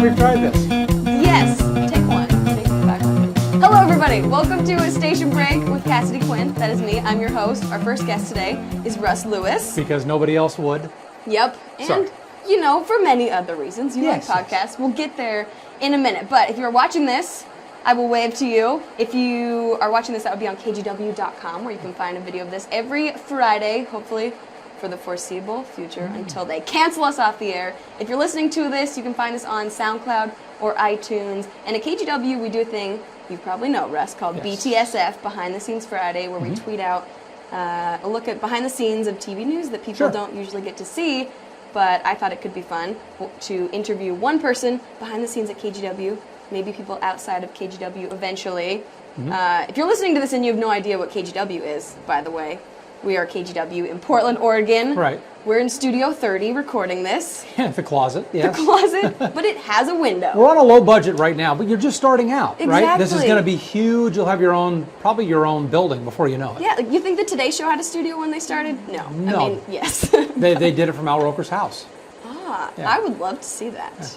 we've tried this. Yes, take one. Take 500. Hello, everybody. Welcome to a Station Break with Cassidy Quinn. That is me. I'm your host. Our first guest today is Russ Lewis. Because nobody else would. Yep. And, you know, for many other reasons. You like podcasts. We'll get there in a minute. But if you're watching this, I will wave to you. If you are watching this, that would be on kgw.com, where you can find a video of this every Friday, hopefully for the foreseeable future, until they cancel us off the air. If you're listening to this, you can find us on SoundCloud or iTunes. And at KGW, we do a thing you probably know, Russ, called BTSF, Behind the Scenes Friday, where we tweet out a look at behind the scenes of TV news that people don't usually get to see. But I thought it could be fun to interview one person behind the scenes at KGW, maybe people outside of KGW eventually. If you're listening to this and you have no idea what KGW is, by the way, we are KGW in Portland, Oregon. Right. We're in Studio 30 recording this. Yeah, the closet, yes. The closet, but it has a window. We're on a low budget right now, but you're just starting out, right? Exactly. This is going to be huge. You'll have your own, probably your own building before you know it. Yeah, you think the Today Show had a studio when they started? No. No. I mean, yes. They did it from Al Roker's house. Yeah. I would love to see that. Yeah.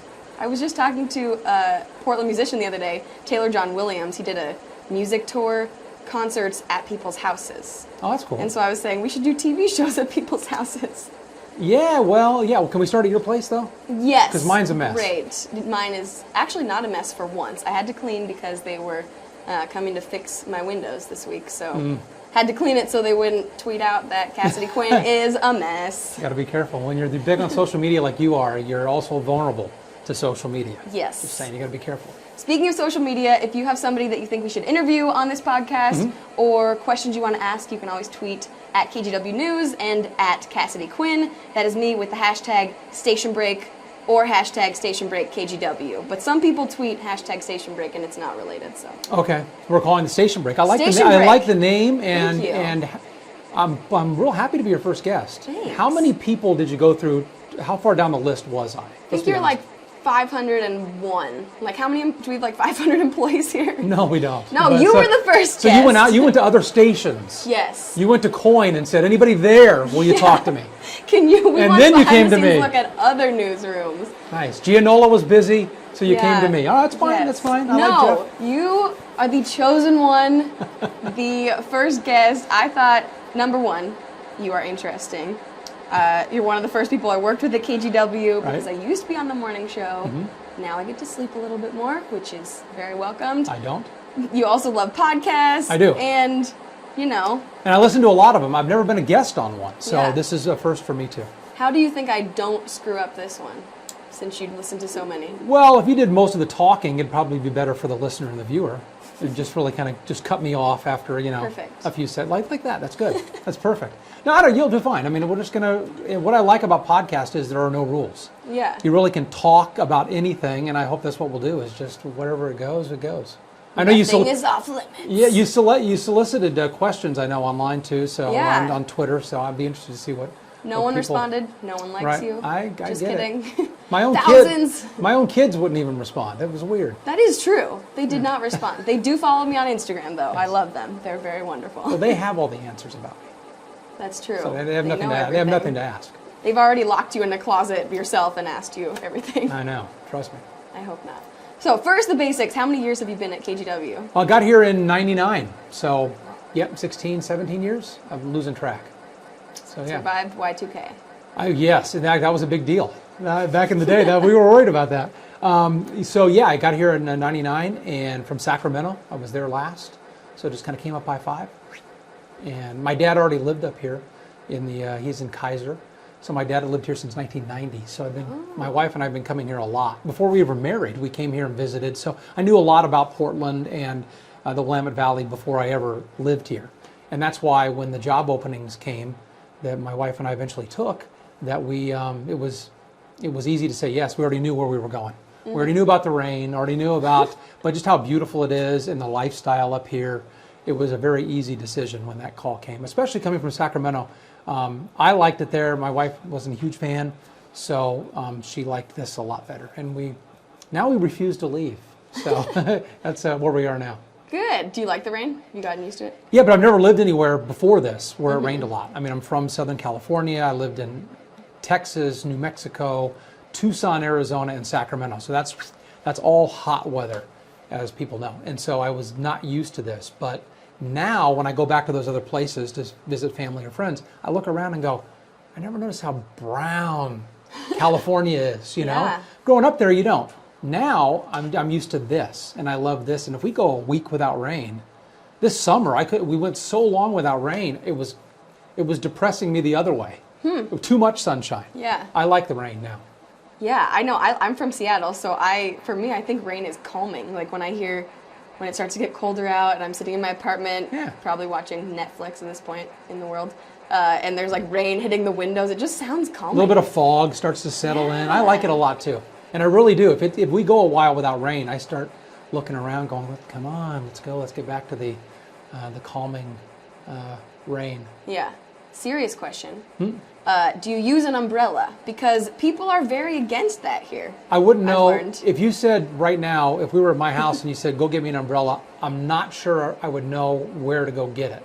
I was just talking to a Portland musician the other day, Taylor John Williams. He did a music tour, concerts at people's houses. Oh, that's cool. And so I was saying we should do TV shows at people's houses. Yeah, well, yeah. Well, can we start at your place, though? Yes. Because mine's a mess. Great. Mine is actually not a mess for once. I had to clean because they were coming to fix my windows this week, so had to clean it so they wouldn't tweet out that Cassidy Quinn is a mess. You got to be careful. When you're big on social media like you are, you're also vulnerable to social media. Yes. Just saying, you got to be careful. Speaking of social media, if you have somebody that you think we should interview on this podcast or questions you want to ask, you can always tweet at KGW News and at Cassidy Quinn. That is me with the hashtag Station Break or hashtag Station Break KGW. But some people tweet hashtag Station Break and it's not related. So okay, we're calling the Station Break. I like the name, and I'm real happy to be your first guest. Thanks. How many people did you go through? How far down the list was I? I think you're like 501. Like, how many? Do we have like 500 employees here? No, we don't. No, but you were the first So guest. you went out. You went to other stations. Yes. You went to Coin and said, "Anybody there? Will you talk to me?" Can you? We and want then you came to me. Look at other newsrooms. Nice. Gianola was busy, so you came to me. Oh, that's fine. Yes. That's fine. I like Jeff. You are the chosen one, the first guest. I thought, number one, you are interesting. You're one of the first people I worked with at KGW because I used to be on the morning show. Now I get to sleep a little bit more, which is very welcomed. I don't. You also love podcasts. I do. And, you know. And I listen to a lot of them. I've never been a guest on one, so this is a first for me too. How do you think I don't screw up this one, since you'd listened to so many? Well, if you did most of the talking, it'd probably be better for the listener and the viewer. And just really kind of just cut me off after, a few sets like that. That's good. That's perfect. No, you'll do fine. I mean, we're just what I like about podcasts is there are no rules. Yeah. You really can talk about anything, and I hope that's what we'll do is just whatever it goes, it goes. I know Nothing is off limits. Yeah, you solicited questions, I know, online too, so on Twitter, so I'd be interested to see what No one responded. No one likes you. I just get kidding. It. My own Thousands. My own kids wouldn't even respond. It was weird. That is true. They did not respond. They do follow me on Instagram, though. Yes. I love them. They're very wonderful. Well, they have all the answers about me. That's true. So they have nothing to ask. They have nothing to ask. They've already locked you in a closet yourself and asked you everything. I know. Trust me. I hope not. So first, the basics. How many years have you been at KGW? I got here in '99. So, 16, 17 years. I'm losing track. So yeah. Survived Y2K. Yes, in fact, that was a big deal. Back in the day, we were worried about that. I got here in '99, and from Sacramento, I was there last. So just kind of came up by 5. And my dad already lived up here. He's in Kaiser. So my dad had lived here since 1990. So my wife and I have been coming here a lot. Before we were married, we came here and visited. So I knew a lot about Portland and the Willamette Valley before I ever lived here. And that's why when the job openings came that my wife and I eventually took, that it was easy to say yes. We already knew where we were going. We already knew about the rain, already knew about but just how beautiful it is and the lifestyle up here. It was a very easy decision when that call came, especially coming from Sacramento. I liked it there. My wife wasn't a huge fan, so she liked this a lot better. And we refuse to leave. So that's where we are now. Good. Do you like the rain? Have you gotten used to it? Yeah, but I've never lived anywhere before this where it rained a lot. I mean, I'm from Southern California. I lived in Texas, New Mexico, Tucson, Arizona, and Sacramento. So That's all hot weather, as people know. And so I was not used to this. But now when I go back to those other places to visit family or friends, I look around and go, I never noticed how brown California is, you know? Yeah. Growing up there, you don't. Now I'm used to this, and I love this. And if we go a week without rain, this summer we went so long without rain, it was depressing me the other way. Too much sunshine. Yeah. I like the rain now. Yeah, I know. I'm from Seattle, so for me, I think rain is calming. Like when it starts to get colder out and I'm sitting in my apartment, probably watching Netflix at this point in the world, and there's like rain hitting the windows, it just sounds calming. A little bit of fog starts to settle in. I like it a lot too. And I really do. If we go a while without rain, I start looking around going, come on, let's go. Let's get back to the calming rain. Yeah. Serious question. Do you use an umbrella? Because people are very against that here. I wouldn't know. Learned. If you said right now, if we were at my house and you said, go get me an umbrella, I'm not sure I would know where to go get it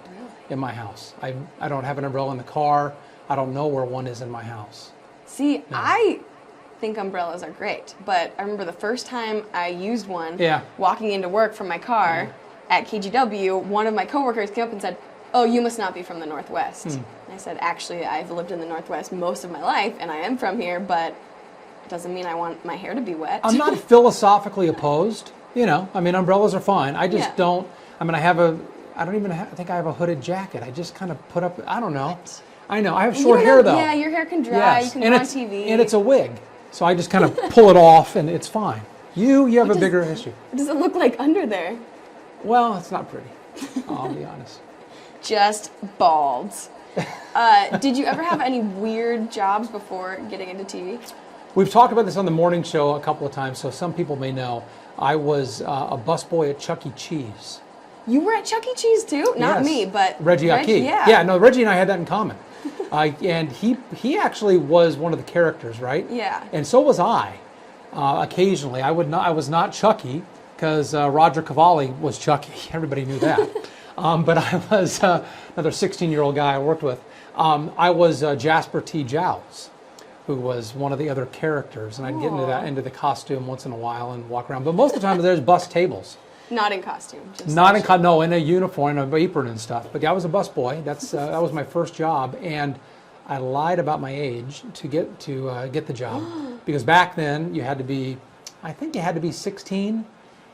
in my house. I don't have an umbrella in the car. I don't know where one is in my house. See, I think umbrellas are great, but I remember the first time I used one, walking into work from my car at KGW, one of my coworkers came up and said, oh, you must not be from the Northwest. And I said, actually, I've lived in the Northwest most of my life, and I am from here, but it doesn't mean I want my hair to be wet. I'm not philosophically opposed. You know, I mean, umbrellas are fine. I just don't, I mean, I think I have a hooded jacket. I just kind of put up, I don't know. What? I know, I have short hair though. Yeah, your hair can dry, you can go on TV. And it's a wig, so I just kind of pull it off and it's fine. You have a bigger issue. What does it look like under there? Well, it's not pretty, I'll be honest. Just bald. Did you ever have any weird jobs before getting into TV? We've talked about this on the morning show a couple of times, so some people may know. I was a busboy at Chuck E. Cheese. You were at Chuck E. Cheese too? Not me, but Reggie Aki. Yeah, no, Reggie and I had that in common. And he actually was one of the characters, right? Yeah. And so was I. Occasionally, I was not Chucky because Roger Cavalli was Chucky. Everybody knew that. But I was another 16-year-old guy I worked with. I was Jasper T. Jowls, who was one of the other characters, and I'd get into the costume once in a while and walk around. But most of the time, there's bus tables. Not in costume. Just no, in a uniform, an apron and stuff. But I was a busboy. That was my first job, and I lied about my age to get the job because back then you had to be, I think you had to be 16,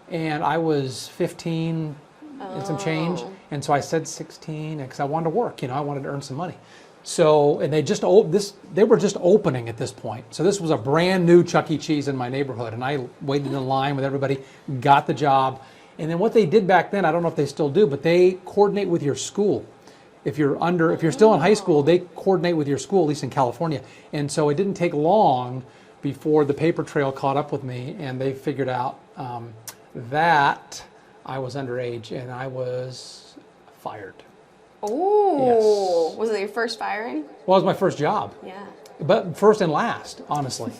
and I was 15 and some change, and so I said 16 because I wanted to work. You know, I wanted to earn some money. So, and they were just opening at this point. So this was a brand new Chuck E. Cheese in my neighborhood, and I waited in line with everybody, got the job. And then what they did back then, I don't know if they still do, but they coordinate with your school. If you're still in high school, they coordinate with your school, at least in California. And so it didn't take long before the paper trail caught up with me, and they figured out that I was underage, and I was fired. Oh, yes. Was it your first firing? Well, it was my first job. Yeah. But first and last, honestly.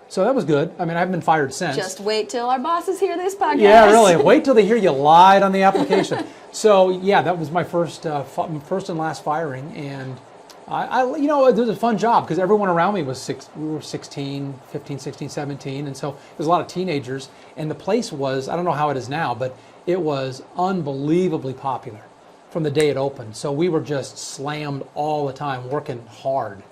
So that was good. I mean, I haven't been fired since. Just wait till our bosses hear this podcast. Yeah, really. Wait till they hear you lied on the application. So yeah, that was my first and last firing, and it was a fun job because everyone around me was we were 16, 15, 16, 17, and so there's a lot of teenagers, and the place was, I don't know how it is now, but it was unbelievably popular from the day it opened. So we were just slammed all the time, working hard,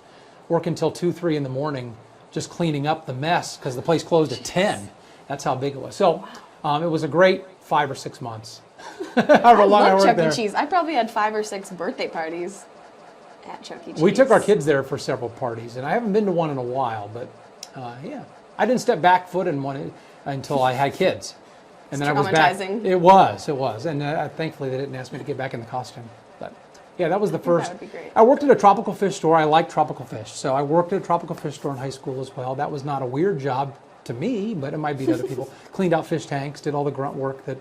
working till 2, 3 in the morning, just cleaning up the mess because the place closed at 10. That's how big it was. So it was a great 5 or 6 months. However long I worked there. Chuck E. Cheese. I probably had 5 or 6 birthday parties at Chuck E. Cheese. We took our kids there for several parties, and I haven't been to one in a while, but yeah. I didn't step back foot in one until I had kids. And then I was back. It was. And thankfully they didn't ask me to get back in the costume. But yeah, that was the first. That would be great. I worked at a tropical fish store. I like tropical fish. So I worked at a tropical fish store in high school as well. That was not a weird job to me, but it might be to other people. Cleaned out fish tanks, did all the grunt work that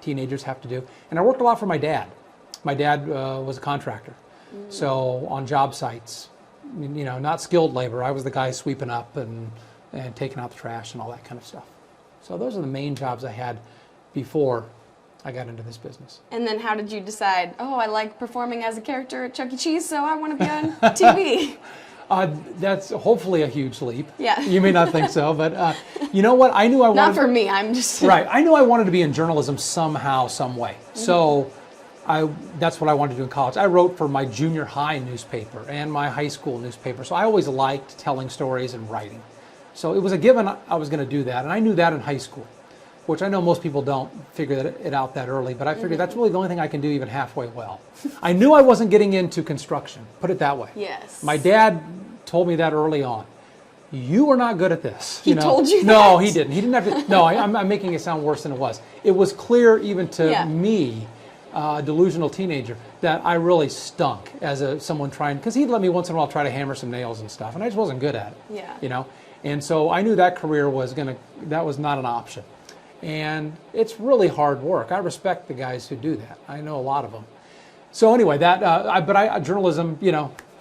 teenagers have to do. And I worked a lot for my dad. My dad was a contractor. So on job sites, not skilled labor. I was the guy sweeping up and taking out the trash and all that kind of stuff. So those are the main jobs I had before I got into this business. And then how did you decide, I like performing as a character at Chuck E. Cheese, so I want to be on TV? That's hopefully a huge leap. Yeah. You may not think so, but you know what? I knew I wanted. Not for me. I'm just right. I knew I wanted to be in journalism somehow, some way. So that's what I wanted to do in college. I wrote for my junior high newspaper and my high school newspaper. So I always liked telling stories and writing. So it was a given I was going to do that, and I knew that in high school, which I know most people don't figure it out that early, but I figured that's really the only thing I can do even halfway well. I knew I wasn't getting into construction, put it that way. Yes. My dad told me that early on. You are not good at this. He told you that? No, he didn't. He didn't have to. No, I'm making it sound worse than it was. It was clear even to me, a delusional teenager, that I really stunk as someone trying, because he'd let me once in a while try to hammer some nails and stuff, and I just wasn't good at it. Yeah. And so I knew that career that was not an option. And it's really hard work. I respect the guys who do that. I know a lot of them. So anyway, journalism,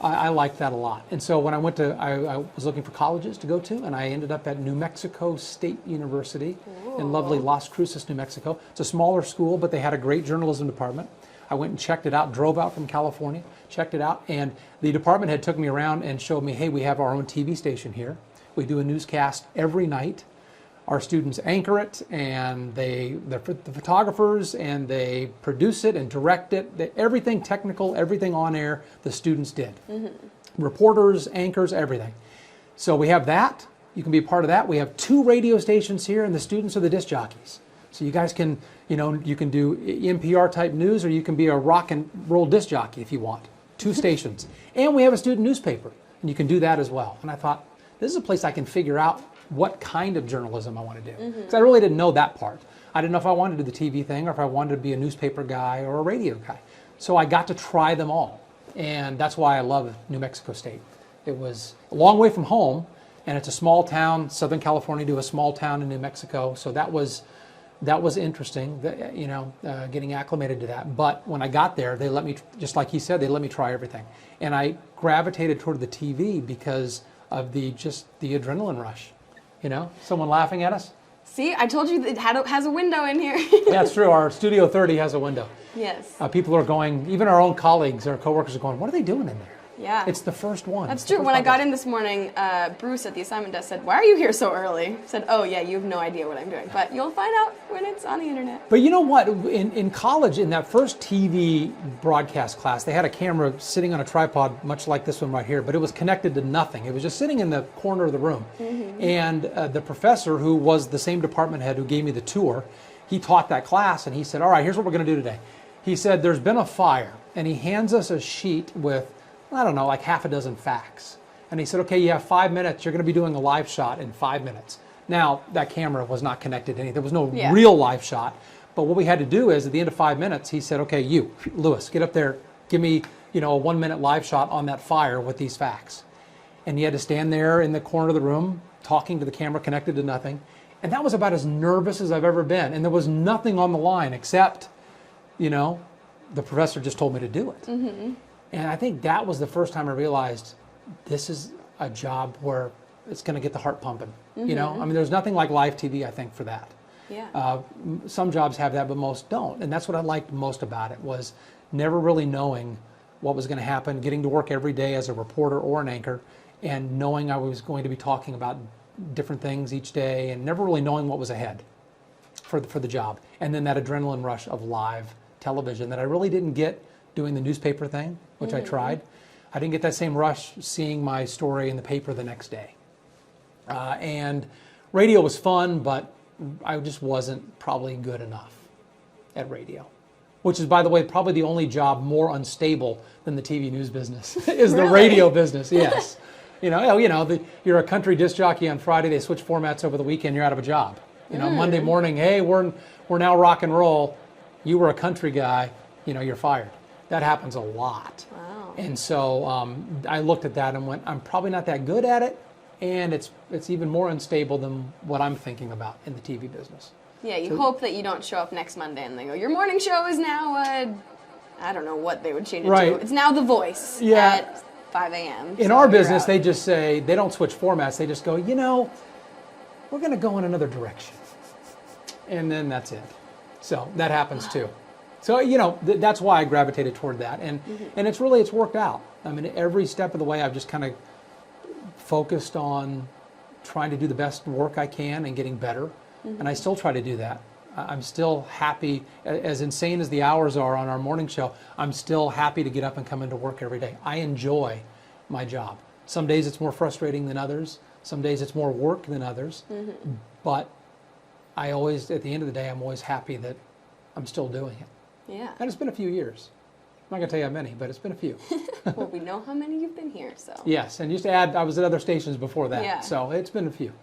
I liked that a lot. And so when I was looking for colleges to go to, and I ended up at New Mexico State University in lovely Las Cruces, New Mexico. It's a smaller school, but they had a great journalism department. I went and checked it out, drove out from California, checked it out, and the department head took me around and showed me, hey, we have our own TV station here. We do a newscast every night. Our students anchor it, and they're the photographers, and they produce it and direct it. Everything technical, everything on air, the students did. Reporters, anchors, everything. So we have that. You can be a part of that. We have 2 radio stations here, and the students are the disc jockeys. So you guys can, you can do NPR type news, or you can be a rock and roll disc jockey if you want. 2 stations. And we have a student newspaper, and you can do that as well. And I thought, this is a place I can figure out what kind of journalism I want to do. Because I really didn't know that part. I didn't know if I wanted to do the TV thing or if I wanted to be a newspaper guy or a radio guy. So I got to try them all. And that's why I love New Mexico State. It was a long way from home, and it's a small town, Southern California to a small town in New Mexico. So that was interesting, getting acclimated to that. But when I got there, they let me, just like he said, they let me try everything. And I gravitated toward the TV because of the adrenaline rush. Someone laughing at us. See, I told you it has a window in here. That's true. Our Studio 30 has a window. Yes. People are going, even our own colleagues, our coworkers are going, what are they doing in there? Yeah. It's the first one. That's true. When I got in this morning, Bruce at the assignment desk said, why are you here so early? I said, oh, yeah, you have no idea what I'm doing. But you'll find out when it's on the internet. But you know what? In college, in that first TV broadcast class, they had a camera sitting on a tripod, much like this one right here, but it was connected to nothing. It was just sitting in the corner of the room. And the professor, who was the same department head who gave me the tour, he taught that class, and he said, all right, here's what we're going to do today. He said, there's been a fire, and he hands us a sheet with, I don't know, like half a dozen facts. And he said, okay, you have 5 minutes. You're going to be doing a live shot in 5 minutes. Now, that camera was not connected to anything. There was no real live shot. But what we had to do is, at the end of 5 minutes, he said, okay, you, Lewis, get up there. Give me, a 1 minute live shot on that fire with these facts. And you had to stand there in the corner of the room, talking to the camera, connected to nothing. And that was about as nervous as I've ever been. And there was nothing on the line except, the professor just told me to do it. And I think that was the first time I realized this is a job where it's going to get the heart pumping. There's nothing like live TV, I think, for that. Yeah. Some jobs have that, but most don't. And that's what I liked most about it, was never really knowing what was going to happen, getting to work every day as a reporter or an anchor, and knowing I was going to be talking about different things each day, and never really knowing what was ahead for the job. And then that adrenaline rush of live television that I really didn't get doing the newspaper thing, which I tried. I didn't get that same rush seeing my story in the paper the next day. And radio was fun, but I just wasn't probably good enough at radio, which is, by the way, probably the only job more unstable than the TV news business is the radio business. Yes. You're a country disc jockey on Friday, they switch formats over the weekend, you're out of a job. Monday morning, hey, we're now rock and roll. You were a country guy, you're fired. That happens a lot. Wow. And so I looked at that and went, I'm probably not that good at it, and it's even more unstable than what I'm thinking about in the TV business. Yeah, you hope that you don't show up next Monday and they go, your morning show is now, I don't know what they would change it to. It's now The Voice at 5 a.m. In our business, they just say, they don't switch formats. They just go, we're going to go in another direction. And then that's it. So that happens too. So, that's why I gravitated toward that. And it's worked out. Every step of the way, I've just kind of focused on trying to do the best work I can and getting better. And I still try to do that. I'm still happy, as insane as the hours are on our morning show, I'm still happy to get up and come into work every day. I enjoy my job. Some days it's more frustrating than others. Some days it's more work than others. But I always, at the end of the day, I'm always happy that I'm still doing it. Yeah. And it's been a few years. I'm not going to tell you how many, but it's been a few. Well, we know how many you've been here, so. Yes, and just to add, I was at other stations before that. Yeah. So it's been a few.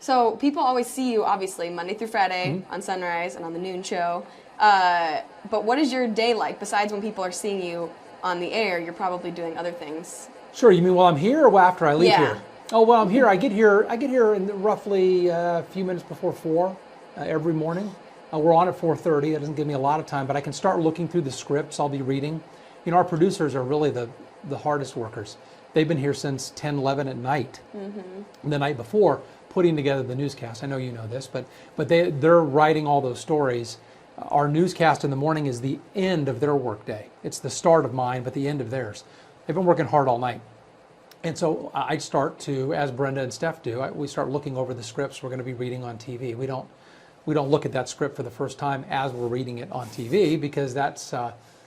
So people always see you, obviously, Monday through Friday on Sunrise and on the noon show. But what is your day like? Besides when people are seeing you on the air, you're probably doing other things. Sure. You mean while I'm here or after I leave Yeah. here? Oh, well, I'm here. I get here in roughly a few minutes before 4 every morning. We're on at 4:30. It doesn't give me a lot of time, but I can start looking through the scripts I'll be reading. You know, our producers are really the hardest workers. They've been here since 10, 11 at night, the night before, putting together the newscast. I know you know this, but they're writing all those stories. Our newscast in the morning is the end of their workday. It's the start of mine, but the end of theirs. They've been working hard all night. And so I start to, as Brenda and Steph do, we start looking over the scripts we're going to be reading on TV. We don't look at that script for the first time as we're reading it on TV, because that's...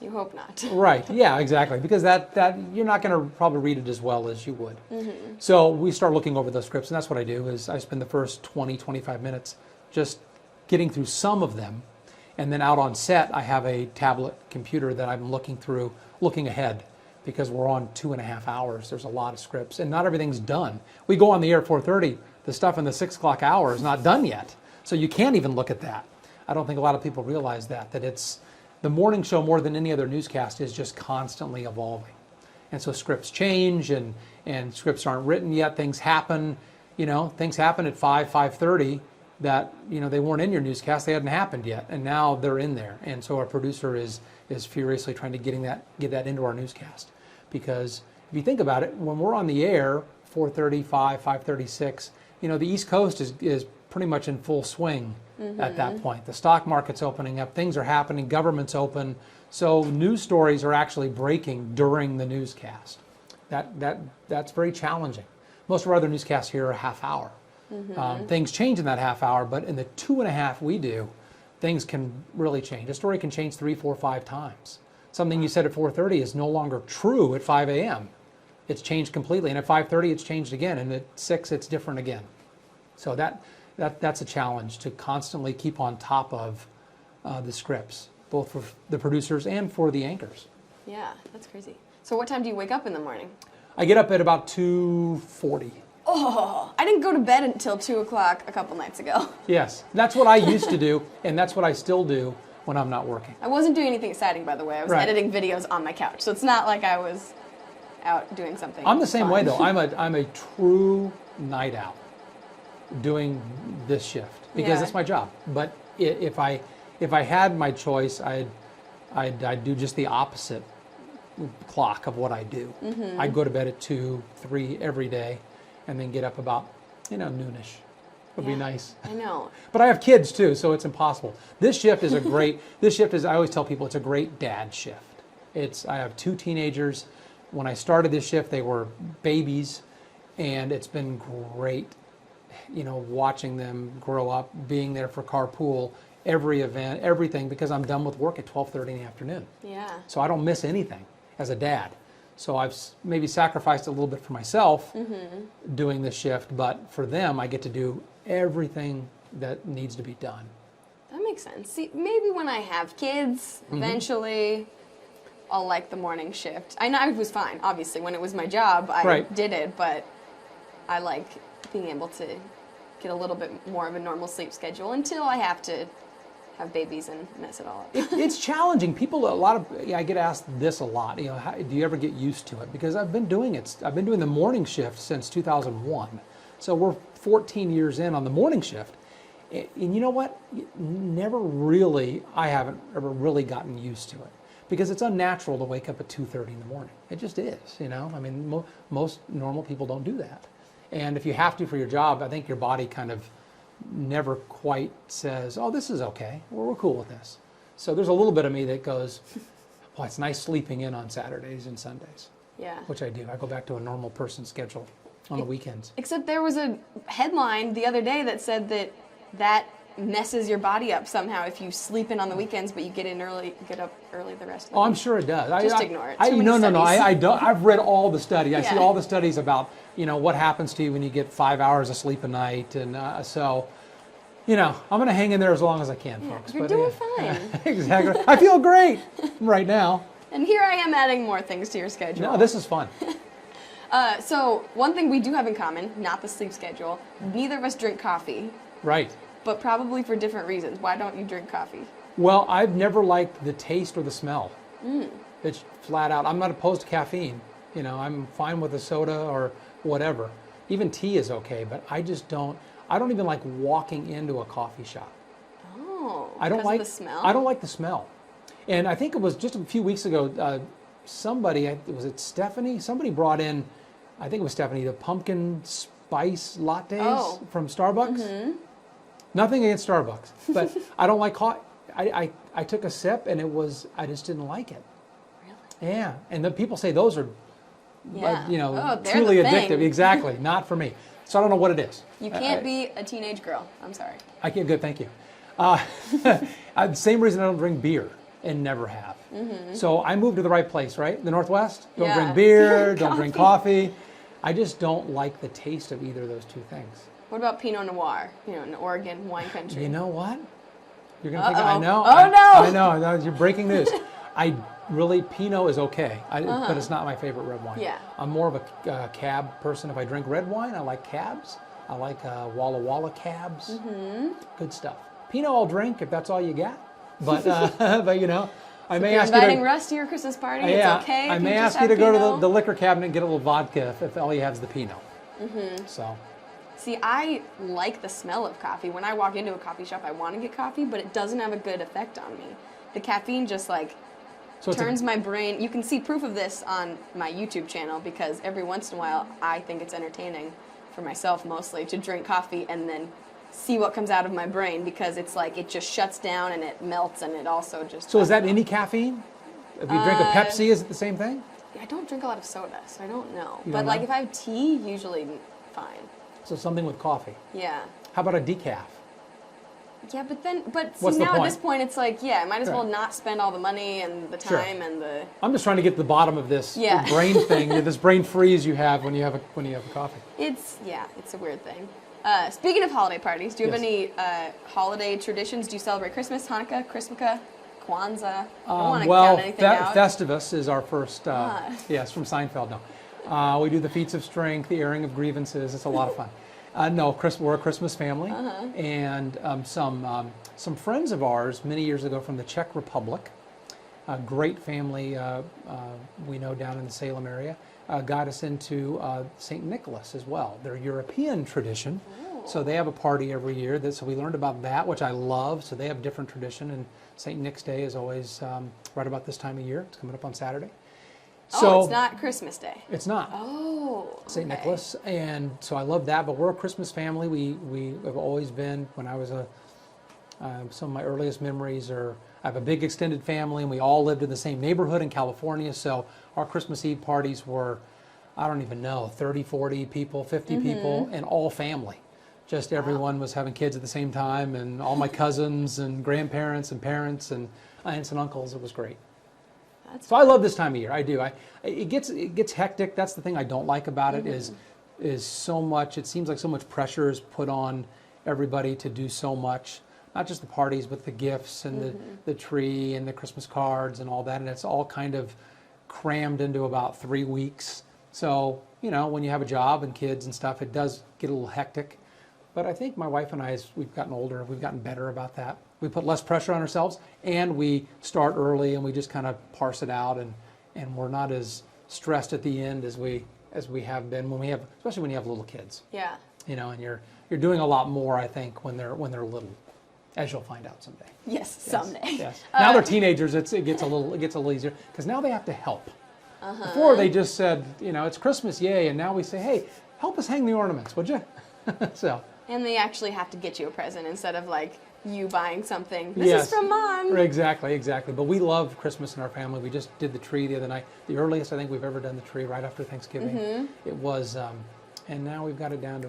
You hope not. Right, yeah, exactly, because that you're not going to probably read it as well as you would. So we start looking over those scripts, and that's what I do, is I spend the first 20, 25 minutes just getting through some of them, and then out on set I have a tablet computer that I'm looking through, looking ahead, because we're on 2.5 hours. There's a lot of scripts, and not everything's done. We go on the air at 4:30. The stuff in the 6 o'clock hour is not done yet, so you can't even look at that. I don't think a lot of people realize that it's the morning show, more than any other newscast, is just constantly evolving. And so scripts change, and scripts aren't written yet. Things happen, things happen at 5:30 that, they weren't in your newscast. They hadn't happened yet, and now they're in there. And so our producer is furiously trying to get that into our newscast. Because if you think about it, when we're on the air, 4:30, 5:36, the East Coast is pretty much in full swing at that point. The stock market's opening up, things are happening, government's open, so news stories are actually breaking during the newscast. That's very challenging. Most of our other newscasts here are a half hour. Things change in that half hour, but in the 2.5 we do, things can really change. A story can change 3, 4, 5 times. Something you said at 4:30 is no longer true at 5 a.m. It's changed completely, and at 5:30 it's changed again, and at 6 it's different again. So that's a challenge, to constantly keep on top of the scripts, both for the producers and for the anchors. Yeah, that's crazy. So what time do you wake up in the morning? I get up at about 2:40. Oh, I didn't go to bed until 2 o'clock a couple nights ago. Yes, that's what I used to do, and that's what I still do when I'm not working. I wasn't doing anything exciting, by the way. I was editing videos on my couch, so it's not like I was out doing something. I'm the same fun. way, though. I'm a true night owl doing this shift, because that's my job. But if I had my choice, I'd do just the opposite clock of what I do. I'd go to bed at 2, 3 every day, and then get up about noonish. Would be nice. I know. But I have kids too, so it's impossible. This shift is I always tell people, it's a great dad shift. I have 2 teenagers. When I started this shift, they were babies, and it's been great, watching them grow up, being there for carpool, every event, everything, because I'm done with work at 12:30 in the afternoon. Yeah. So I don't miss anything as a dad. So I've maybe sacrificed a little bit for myself doing this shift, but for them, I get to do everything that needs to be done. That makes sense. See, maybe when I have kids, eventually, I'll like the morning shift. I know it was fine, obviously. When it was my job, I did it, but I like being able to get a little bit more of a normal sleep schedule until I have to have babies and mess it all up. It's challenging. I get asked this a lot. Do you ever get used to it? Because I've been doing it. I've been doing the morning shift since 2001. So we're 14 years in on the morning shift. And you know what? I haven't ever really gotten used to it. Because it's unnatural to wake up at 2:30 in the morning. It just is, I mean, most normal people don't do that. And if you have to for your job, I think your body kind of never quite says, oh, this is okay. We're cool with this. So there's a little bit of me that goes, well, it's nice sleeping in on Saturdays and Sundays. Yeah. Which I do. I go back to a normal person schedule on the weekends. Except there was a headline the other day that said that messes your body up somehow if you sleep in on the weekends, but you get up early the rest of the week. I'm sure it does. Just ignore it. No. I don't. I've read all the studies. I see Yeah. all the studies about what happens to you when you get 5 hours of sleep a night, and so. I'm going to hang in there as long as I can, folks. You're doing fine. Exactly. I feel great right now. And here I am adding more things to your schedule. No, this is fun. So one thing we do have in common, not the sleep schedule, neither of us drink coffee, Right. but probably for different reasons. Why don't you drink coffee? Well, I've never liked the taste or the smell. It's flat out. I'm not opposed to caffeine. I'm fine with a soda or whatever. Even tea is okay, but I don't even like walking into a coffee shop. Oh, I don't like the smell? I don't like the smell. And I think it was just a few weeks ago, was it Stephanie? Somebody brought in, I think it was Stephanie, the pumpkin spice lattes from Starbucks. Nothing against Starbucks, but I don't like coffee. I took a sip and I just didn't like it. Really? Yeah, and then people say those are, they're truly the thing. addictive. Exactly, not for me. So I don't know what it is. You can't be a teenage girl. I'm sorry. I can't. Good, thank you. Same reason I don't drink beer and never have. So I moved to the right place, right? The Northwest. Don't drink beer. Don't drink coffee. I just don't like the taste of either of those two things. What about Pinot Noir? In Oregon, wine country. You know what? You're gonna think I know. Oh no! I know. You're breaking news. Pinot is okay, but it's not my favorite red wine. Yeah. I'm more of a cab person. If I drink red wine, I like cabs. I like Walla Walla cabs. Good stuff. Pinot I'll drink if that's all you got. But I may ask you to. Inviting Russ to your Christmas party. Yeah, It's okay. I if may you just ask you to have go to Pinot. the liquor cabinet and get a little vodka if all you have is the Pinot. So. See, I like the smell of coffee. When I walk into a coffee shop, I want to get coffee, but it doesn't have a good effect on me. The caffeine just turns my brain. You can see proof of this on my YouTube channel because every once in a while I think it's entertaining for myself mostly to drink coffee and then see what comes out of my brain because it's like it just shuts down and it melts and it also just. So is that any caffeine? If you drink a Pepsi, is it the same thing? I don't drink a lot of soda, so I don't know. You But don't know? if I have tea, usually fine. So something with coffee. Yeah. How about a decaf? Yeah, but see, What's the now at point? this point, it's like, I might as well Right. not spend all the money and the time and the. I'm just trying to get to the bottom of this Yeah. brain thing, this brain freeze you have when you have a coffee. It's a weird thing. Speaking of holiday parties, do you have Yes. any holiday traditions? Do you celebrate Christmas, Hanukkah, Christmas, Kwanzaa? I don't want to Well, count anything out. Festivus is our first. Yes, from Seinfeld. No, we do the feats of strength, the airing of grievances. It's a lot of fun. No, we're a Christmas family, and some friends of ours many years ago from the Czech Republic, a great family we know down in the Salem area, got us into St. Nicholas as well. Their European tradition, so they have a party every year. So we learned about that, which I love. So they have a different tradition, and St. Nick's Day is always right about this time of year. It's coming up on Saturday. So it's not Christmas Day. It's not. Oh, St. okay. Nicholas, and so I love that. But we're a Christmas family. We have always been. When I was some of my earliest memories are. I have a big extended family, and we all lived in the same neighborhood in California. So our Christmas Eve parties were, I don't even know, 30, 40 people, 50 people, and all family. Just everyone was having kids at the same time, and all my cousins and grandparents and parents and aunts and uncles. It was great. So I love this time of year. I do. It gets hectic. That's the thing I don't like about it is so much. It seems like so much pressure is put on everybody to do so much. Not just the parties, but the gifts and the tree and the Christmas cards and all that. And it's all kind of crammed into about 3 weeks. So when you have a job and kids and stuff, it does get a little hectic. But I think my wife and I, as we've gotten older, we've gotten better about that. We put less pressure on ourselves, and we start early, and we just kind of parse it out, and we're not as stressed at the end as we have been especially when you have little kids. Yeah. And you're doing a lot more, I think, when they're little, as you'll find out someday. Yes, someday. Yes. Now they're teenagers. It gets a little easier because now they have to help. Before they just said, it's Christmas, yay, and now we say, hey, help us hang the ornaments, would you? So. And they actually have to get you a present instead of you buying something. This is from Mom. Exactly. But we love Christmas in our family. We just did the tree the other night. The earliest I think we've ever done the tree right after Thanksgiving. It was and now we've got it down to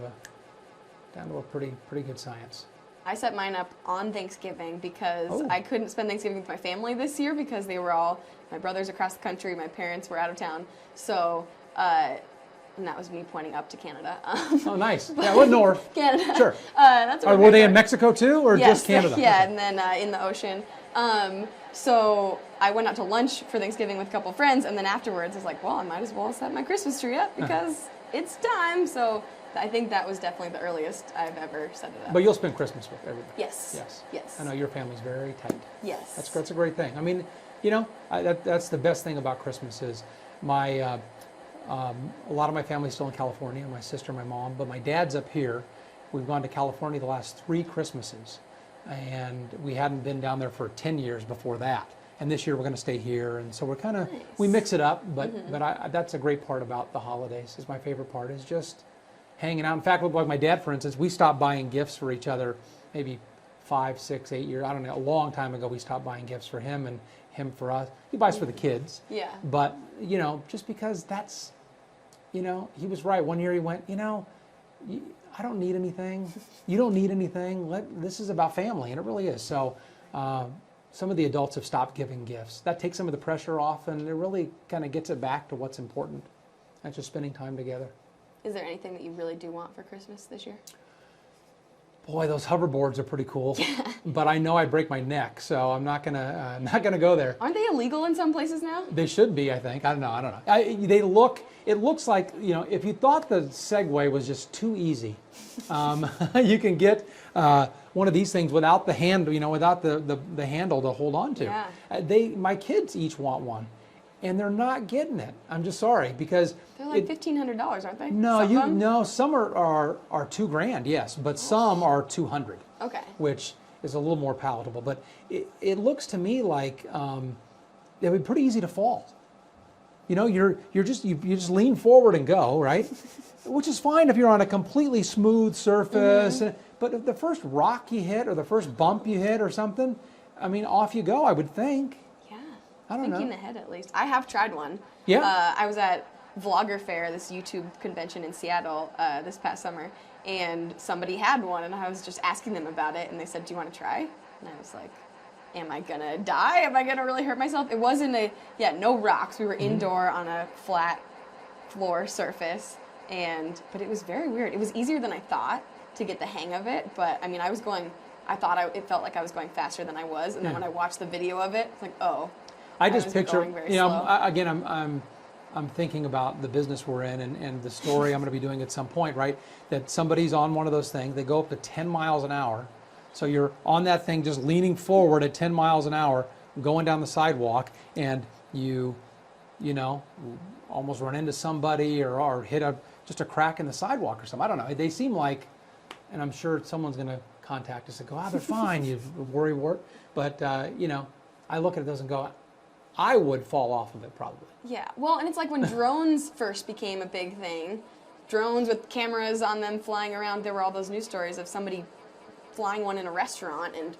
a pretty good science. I set mine up on Thanksgiving because Oh. I couldn't spend Thanksgiving with my family this year because they were my brothers across the country, my parents were out of town. So, and that was me pointing up to Canada. Oh, nice. Yeah, well, north. Canada. Sure. That's Were they in Mexico too, or yes, just Canada? Yeah, Okay. and then in the ocean. So I went out to lunch for Thanksgiving with a couple friends, and then afterwards I was like, well, I might as well set my Christmas tree up because it's time. So I think that was definitely the earliest I've ever set it up. But you'll spend Christmas with everybody. Yes. Yes. Yes. I know your family's very tight. Yes. That's a great thing. I mean, that's the best thing about Christmas is a lot of my family's still in California, my sister, my mom, but my dad's up here. We've gone to California the last 3 Christmases, and we hadn't been down there for 10 years before that. And this year we're going to stay here, and so we're kind of, we mix it up, but that's a great part about the holidays. Is my favorite part is just hanging out. In fact, like my dad, for instance, we stopped buying gifts for each other maybe 5, 6, 8 years. I don't know, a long time ago we stopped buying gifts for him and him for us. He buys for the kids. Yeah. But, just because that's, he was right. One year he went, I don't need anything. You don't need anything. This is about family, and it really is. So some of the adults have stopped giving gifts. That takes some of the pressure off, and it really kind of gets it back to what's important. That's just spending time together. Is there anything that you really do want for Christmas this year? Boy, those hoverboards are pretty cool. But I know I'd break my neck, so I'm not gonna go there. Aren't they illegal in some places now? They should be, I think. I don't know. It looks like, if you thought the Segway was just too easy, you can get one of these things without the hand, without the handle to hold on to. Yeah. My kids each want one, and they're not getting it. I'm just sorry, because They're like $1,500, aren't they? No, some are $2,000, yes, but some are $200. Okay. Which is a little more palatable, but it looks to me like it would be pretty easy to fall. You just lean forward and go, right? Which is fine if you're on a completely smooth surface, but if the first rock you hit or the first bump you hit or something, I mean, off you go, I would think. Yeah. I don't know. Thinking ahead at least. I have tried one. Yeah. I was at Vlogger Fair, this YouTube convention in Seattle this past summer, and somebody had one, and I was just asking them about it, and they said, do you want to try? And I was like, am I gonna die? Am I gonna really hurt myself? It wasn't no rocks. We were indoor on a flat floor surface, but it was very weird. It was easier than I thought to get the hang of it, but I mean, it felt like I was going faster than I was, and then when I watched the video of it, it's like, oh. I just was picture, going very slow. again, I'm thinking about the business we're in and the story I'm going to be doing at some point, right? That somebody's on one of those things, they go up to 10 miles an hour. So you're on that thing just leaning forward at 10 miles an hour, going down the sidewalk, and you almost run into somebody or hit just a crack in the sidewalk or something. I don't know. They seem like, and I'm sure someone's going to contact us and go, they're fine, you worry. But, I look at those and go, I would fall off of it probably. Yeah, well, and it's like when drones first became a big thing, drones with cameras on them flying around, there were all those news stories of somebody flying one in a restaurant and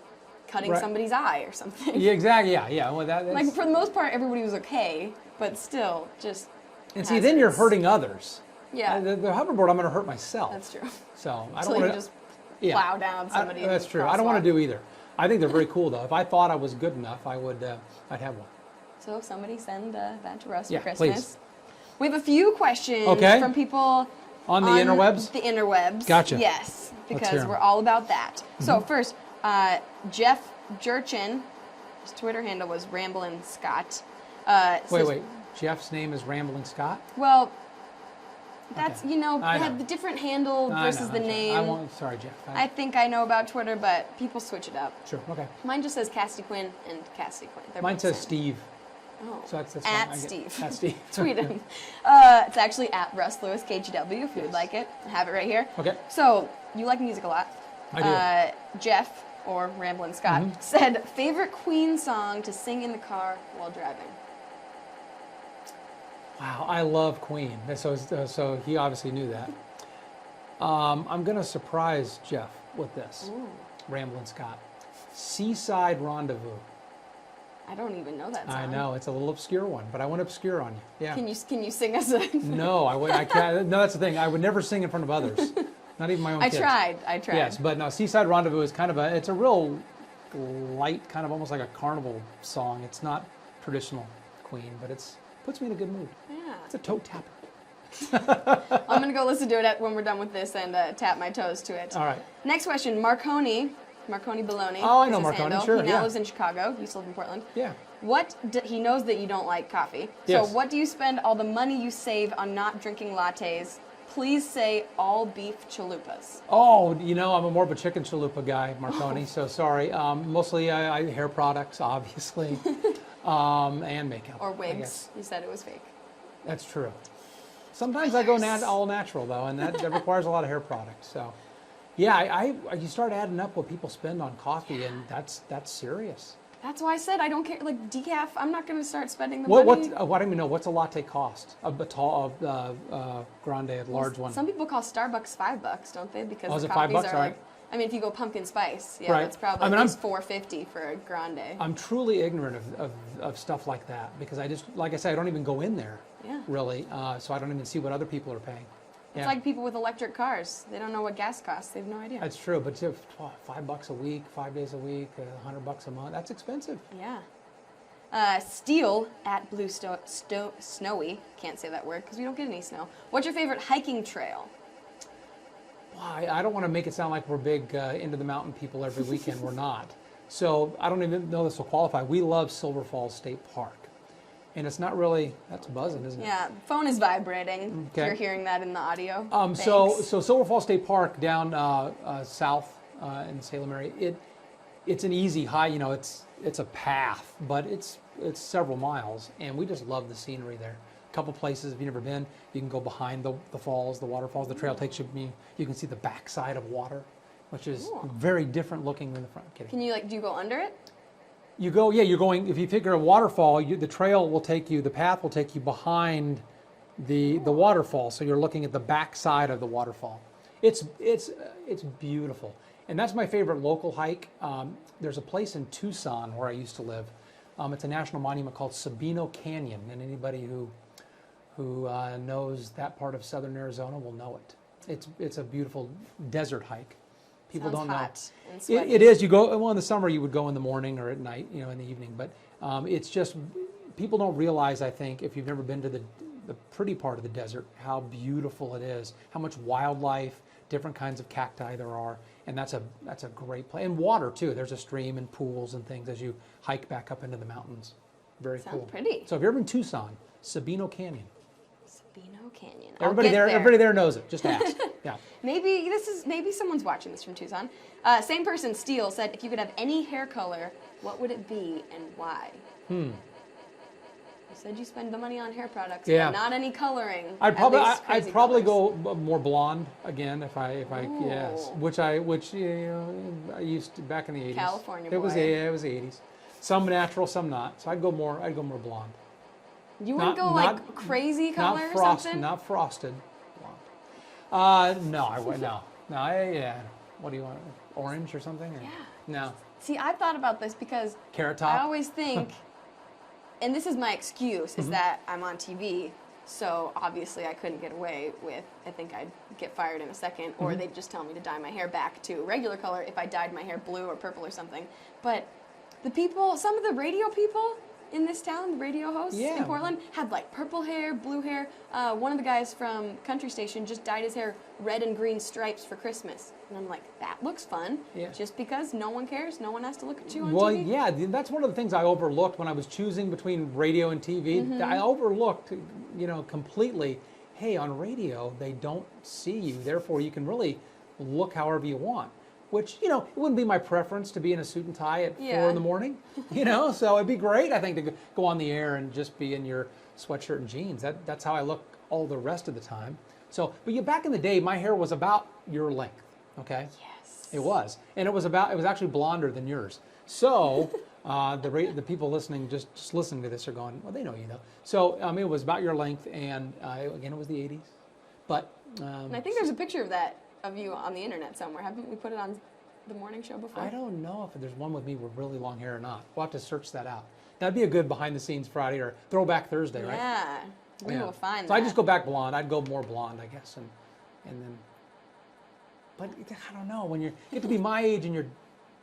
cutting somebody's eye or something. Yeah, exactly, yeah. Well, that's... Like, for the most part, everybody was okay, but still, just And see, then you're hurting others. Yeah. The hoverboard, I'm going to hurt myself. That's true. So I So don't you want to... just plow down somebody. That's true. I don't want to do either. I think they're very cool, though. If I thought I was good enough, I'd have one. So somebody send that to Russ Yeah, for Christmas. please. We have a few questions from people on the interwebs. The interwebs. Gotcha. Yes, Let's because hear 'em. we're all about that. So first, Jeff Jurchin, his Twitter handle was Ramblin' Scott. Wait. Jeff's name is Rambling Scott? Well, that's, Okay. they I have know. the different handle I versus know, the I'm name. sorry, Jeff. I think I know about Twitter, but people switch it up. Sure, okay. Mine just says Cassidy Quinn and Cassidy Quinn. They're Mine both says the same. Steve. Oh. So that's At fine. I get- Steve. At Steve. Tweet him. It's actually at Russ Lewis KGW if you would like it. I have it right here. Okay. So you like music a lot. I do. Jeff, or Ramblin' Scott, said favorite Queen song to sing in the car while driving. Wow, I love Queen. So he obviously knew that. I'm going to surprise Jeff with this. Ooh. Ramblin' Scott. Seaside Rendezvous. I don't even know that song. I know, it's a little obscure one, but I went obscure on you. Yeah. Can you sing us a... No, I can't. No, that's the thing. I would never sing in front of others. Not even my own kids. I tried. Yes, but no, Seaside Rendezvous is kind of it's a real light, kind of almost like a carnival song. It's not traditional Queen, but puts me in a good mood. Yeah. It's a toe tapper. I'm going to go listen to it when we're done with this and tap my toes to it. All right. Next question, Marconi Baloney. Oh, I know is his Marconi, handle. sure, He now yeah. lives in Chicago. He used to live in Portland. Yeah. He knows that you don't like coffee. Yes. So what do you spend all the money you save on not drinking lattes? Please say all beef chalupas. Oh, I'm more of a chicken chalupa guy, Marconi, so sorry. Mostly hair products, obviously, and makeup. Or wigs. You said it was fake. That's true. Sometimes I go all natural, though, and that requires a lot of hair products. So, yeah, you start adding up what people spend on coffee, and that's serious. That's why I said I don't care. Like decaf, I'm not going to start spending the What money. do you know? What's a latte cost? A tall, grande, a large one. Some people call Starbucks $5, don't they? Because is the it coffees $5? are like, I mean, if you go pumpkin spice, yeah, Right. that's probably at least $4.50 for a grande. I'm truly ignorant of stuff like that because I just, like I said, I don't even go in there. Yeah. Really, so I don't even see what other people are paying. It's like people with electric cars. They don't know what gas costs. They have no idea. That's true, but $5 a week, 5 days a week, $100 a month. That's expensive. Yeah. Steel at Blue Snowy. Can't say that word because we don't get any snow. What's your favorite hiking trail? Why? I don't want to make it sound like we're big into the mountain people every weekend. We're not. So I don't even know this will qualify. We love Silver Falls State Park. And it's not really, that's buzzing, isn't it? Yeah, phone is vibrating. Okay. If you're hearing that in the audio. So Silver Falls State Park down south in the Salem area, it's an easy hike. It's a path, but it's several miles, and we just love the scenery there. A couple places, if you've never been, you can go behind the falls, the waterfalls. The trail takes you. You can see the backside of water, which is very different looking than the front. Kidding. Can you do you go under it? You go, you're going, if you figure a waterfall, the trail will take you, the path will take you behind the waterfall. So you're looking at the back side of the waterfall. It's beautiful. And that's my favorite local hike. There's a place in Tucson where I used to live. It's a national monument called Sabino Canyon. And anybody who knows that part of southern Arizona will know it. It's a beautiful desert hike. People Sounds don't know. hot and sweaty. It is. You go, well, in the summer you would go in the morning or at night, in the evening. But it's just, people don't realize, I think, if you've never been to the pretty part of the desert, how beautiful it is, how much wildlife, different kinds of cacti there are. And that's a great place. And water, too. There's a stream and pools and things as you hike back up into the mountains. Very cool. Sounds pretty. So if you're ever in Tucson, Sabino Canyon. Sabino Canyon. Everybody there knows it. Just ask. Yeah. Maybe someone's watching this from Tucson. Same person, Steele, said if you could have any hair color, what would it be and why? You said you spend the money on hair products, but not any coloring. I'd probably go more blonde again if I yes, which I used to back in the 80s. California boy. It was the 80s. Some natural, some not. So I'd go more blonde. You wouldn't go like crazy color or something? Not frosted blonde. No, I would no. What do you want? Orange or something? Or? Yeah. No. See, I've thought about this because Carrot top. I always think, and this is my excuse, is that I'm on TV, so obviously I couldn't get away with, I think I'd get fired in a second, or they'd just tell me to dye my hair back to regular color if I dyed my hair blue or purple or something. But some of the radio people in this town, the radio hosts in Portland, had like purple hair, blue hair. One of the guys from Country Station just dyed his hair red and green stripes for Christmas. And I'm like, that looks fun. Yeah. Just because no one cares, no one has to look at you on TV. Well, yeah, that's one of the things I overlooked when I was choosing between radio and TV. I overlooked, completely, hey, on radio, they don't see you. Therefore, you can really look however you want. Which, it wouldn't be my preference to be in a suit and tie at 4 in the morning, so it'd be great, I think, to go on the air and just be in your sweatshirt and jeans. That's how I look all the rest of the time. So, but back in the day, my hair was about your length, okay? Yes. It was. And it was actually blonder than yours. So, the people listening, just listening to this are going, well, they know you, though. So, it was about your length, and again, it was the 80s. But, and I think there's a picture of you on the internet somewhere. Haven't we put it on the morning show before? I don't know if there's one with me with really long hair or not. We'll have to search that out. That'd be a good behind-the-scenes Friday or Throwback Thursday, right? Yeah, we will find So that. I just go back blonde. I'd go more blonde, I guess, and then. But I don't know, when you get to be my age and you're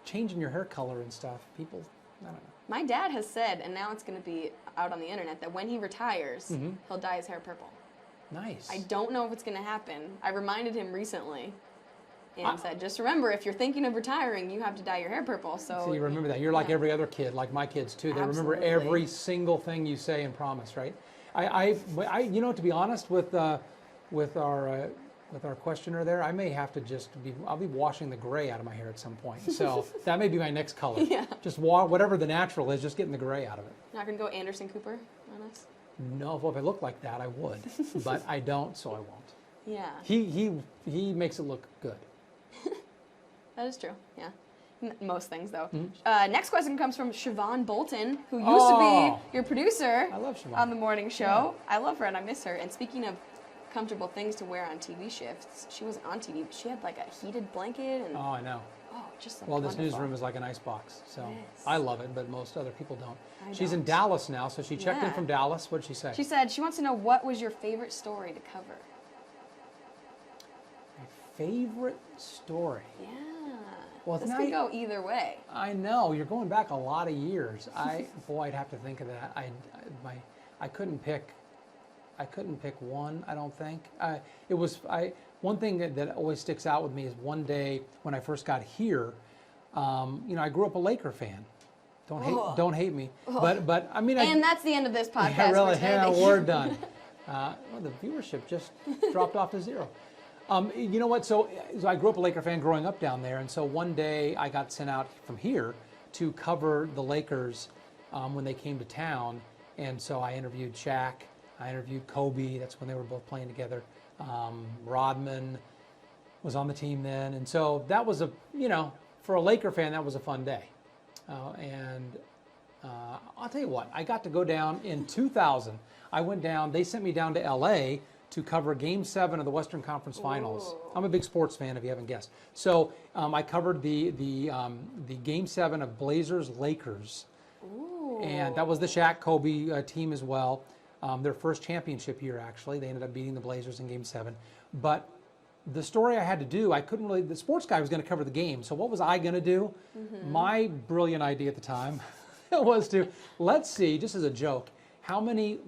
changing your hair color and stuff, people, I don't know. My dad has said, and now it's going to be out on the internet, that when he retires, he'll dye his hair purple. Nice. I don't know if it's going to happen. I reminded him recently and said, just remember, if you're thinking of retiring, you have to dye your hair purple. So you remember that. You're like every other kid, like my kids too. They remember every single thing you say and promise, right? I to be honest with our questioner there, I may have to I'll be washing the gray out of my hair at some point. So that may be my next color. Yeah. Just whatever the natural is, just getting the gray out of it. Not going to go Anderson Cooper on us? No, if I looked like that, I would. But I don't, so I won't. Yeah. He makes it look good. That is true, yeah. Most things, though. Next question comes from Siobhan Bolton, who used to be your producer I love Siobhan. on the morning show. Yeah. I love her and I miss her. And speaking of comfortable things to wear on TV shifts, she wasn't on TV, but she had like a heated blanket and I know. just Well, this wonderful. newsroom is like an icebox, so Yes. I love it, but most other people don't. I She's in don't. Dallas now, so she checked in Yeah. from Dallas. What did she say? She said she wants to know, what was your favorite story to cover? My favorite story. Yeah. Well, This now could go either way. I know you're going back a lot of years. I'd have to think of that. I couldn't pick. I couldn't pick one. I don't think. One thing that always sticks out with me is one day when I first got here. I grew up a Laker fan. Don't hate me. But I mean. And that's the end of this podcast. Yeah, really. for today. Yeah, Thank you. we're done. The viewership just dropped off to zero. You know what? So I grew up a Laker fan growing up down there, and so one day I got sent out from here to cover the Lakers when they came to town, and so I interviewed Shaq, I interviewed Kobe. That's when they were both playing together. Rodman was on the team then, and so that was for a Laker fan, that was a fun day. I'll tell you what, I got to go down in 2000. I went down. They sent me down to L.A. to cover Game 7 of the Western Conference Finals. Ooh. I'm a big sports fan, if you haven't guessed. So I covered the Game 7 of Blazers-Lakers. And that was the Shaq Kobe team as well. Their first championship year, actually. They ended up beating the Blazers in Game 7. But the story I had to do, the sports guy was going to cover the game. So what was I going to do? My brilliant idea at the time was to, let's see, just as a joke, how many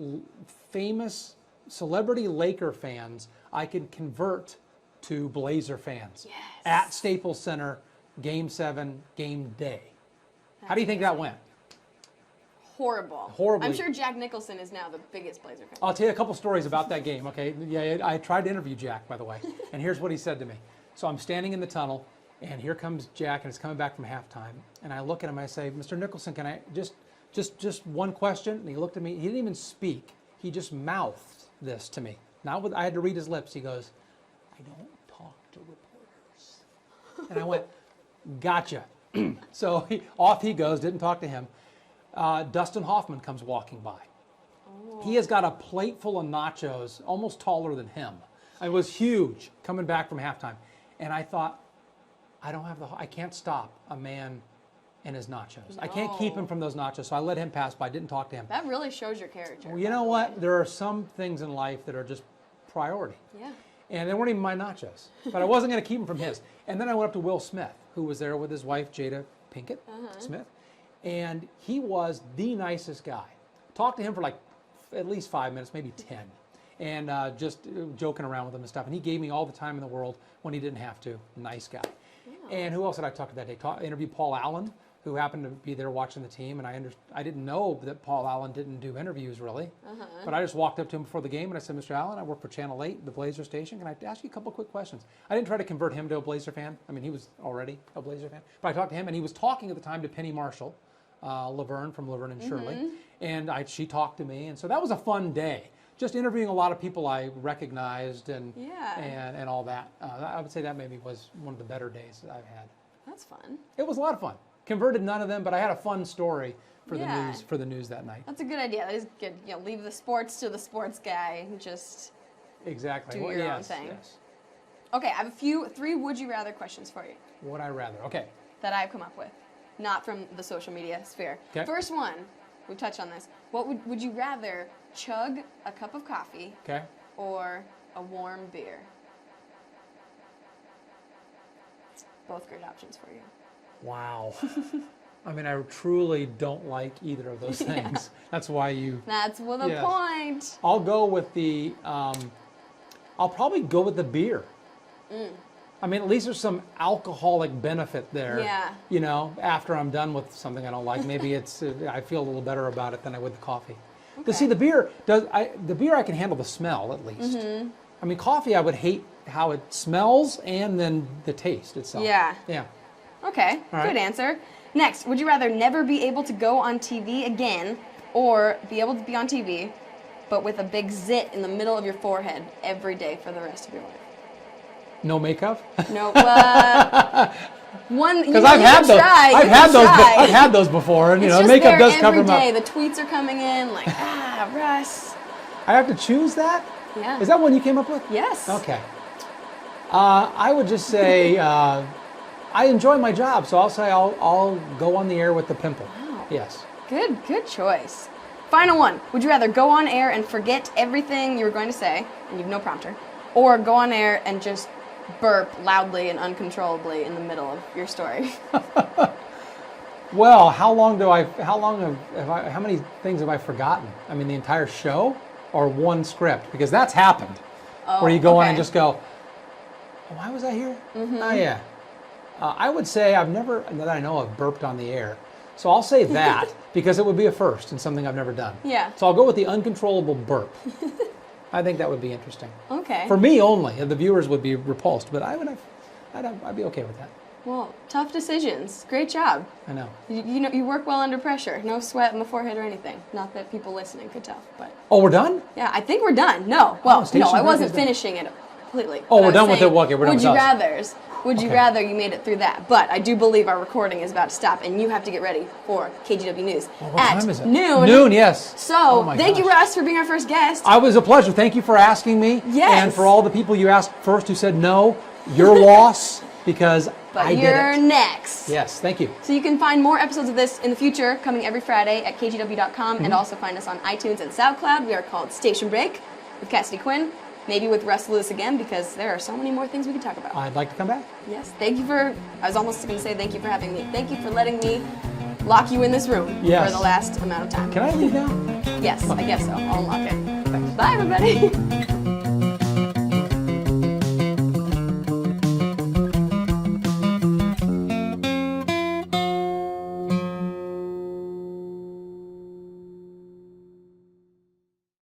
famous celebrity Laker fans I could convert to Blazer fans at Staples Center, Game 7, game day. How do you think that went? Horrible. Horribly. I'm sure Jack Nicholson is now the biggest Blazer fan. I'll tell you a couple stories about that game, okay? Yeah, I tried to interview Jack, by the way, and here's what he said to me. So I'm standing in the tunnel, and here comes Jack, and it's coming back from halftime, and I look at him, I say, Mr. Nicholson, can I just one question? And he looked at me, he didn't even speak. He just mouthed this to me. I had to read his lips. He goes, I don't talk to reporters. And I went, gotcha. So off he goes, didn't talk to him. Dustin Hoffman comes walking by. He has got a plate full of nachos, almost taller than him. It was huge, coming back from halftime. And I thought, I can't stop a man and his nachos. I can't keep him from those nachos, so I let him pass by, didn't talk to him. That really shows your character. Well, you know what? There are some things in life that are just priority. Yeah. And they weren't even my nachos. But I wasn't going to keep him from his. And then I went up to Will Smith, who was there with his wife, Jada Pinkett Smith. And he was the nicest guy. Talked to him for like at least 5 minutes, maybe 10. And just joking around with him and stuff. And he gave me all the time in the world when he didn't have to. Nice guy. Yeah. And who else did I talk to that day? Interviewed Paul Allen, who happened to be there watching the team. And I didn't know that Paul Allen didn't do interviews really. But I just walked up to him before the game and I said, Mr. Allen, I work for Channel 8, the Blazer station. Can I ask you a couple quick questions? I didn't try to convert him to a Blazer fan. I mean, he was already a Blazer fan. But I talked to him, and he was talking at the time to Penny Marshall, Laverne from Laverne and Shirley. And she talked to me. And so that was a fun day. Just interviewing a lot of people I recognized and all that. I would say that maybe was one of the better days that I've had. That's fun. It was a lot of fun. Converted none of them, but I had a fun story for the news that night. That's a good idea. That is good. Leave the sports to the sports guy and just do your own thing. Yes. Okay, I have three would you rather questions for you. Would I rather? Okay. That I've come up with, not from the social media sphere. Okay. First one, we touched on this. What would you rather chug a cup of coffee Okay. or a warm beer? Both great options for you. Wow. I mean, I truly don't like either of those things. That's why you. That's the Yes. point. I'll go with the. I'll probably go with the beer. I mean, at least there's some alcoholic benefit there. Yeah. You know, after I'm done with something I don't like, maybe it's. I feel a little better about it than I would the coffee. Because see, the beer does. The beer I can handle the smell at least. I mean, coffee I would hate how it smells and then the taste itself. Yeah. Yeah. Okay, All right. good answer. Next, would you rather never be able to go on TV again or be able to be on TV but with a big zit in the middle of your forehead every day for the rest of your life? No makeup. No, one. Because I've had those. I've had those before, and It's you know, just makeup there does cover every them day. up. The tweets are coming in like, Russ. I have to choose that. Yeah. Is that one you came up with? Yes. Okay. I would just say I enjoy my job, so I'll say I'll go on the air with the pimple. Wow. Yes. Good choice. Final one. Would you rather go on air and forget everything you were going to say, and you've no prompter, or go on air and just burp loudly and uncontrollably in the middle of your story? Well, how many things have I forgotten? I mean, the entire show or one script? Because that's happened. Where you go on and just go, oh, why was I here? Oh, yeah. I would say I've never, that I know of, burped on the air. So I'll say that because it would be a first and something I've never done. Yeah. So I'll go with the uncontrollable burp. I think that would be interesting. Okay. For me only, and the viewers would be repulsed, but I'd be okay with that. Well, tough decisions. Great job. I know. You know, you work well under pressure. No sweat on the forehead or anything. Not that people listening could tell, but Oh, we're done? yeah, I think we're done. No, well, Station no, I break wasn't is done. finishing it completely. Oh, But I we're was done with saying, it? Okay, we're done with Would you us. rathers? Would you Okay. rather you made it through that? But I do believe our recording is about to stop, and you have to get ready for KGW News What at time is it? noon. Noon, yes. So, Oh my thank you, gosh. Russ, for being our first guest. It was a pleasure. Thank you for asking me. Yes. And for all the people you asked first who said no, your loss because But I did you're it. next. Yes, thank you. So you can find more episodes of this in the future, coming every Friday at kgw.com, and also find us on iTunes and SoundCloud. We are called Station Break with Cassidy Quinn, maybe with Russ Lewis again, because there are so many more things we could talk about. I'd like to come back. Yes, thank you for, I was almost going to say thank you for having me. Thank you for letting me lock you in this room Yes. for the last amount of time. Can I leave now? Yes, I guess so. I'll unlock it. Bye, everybody.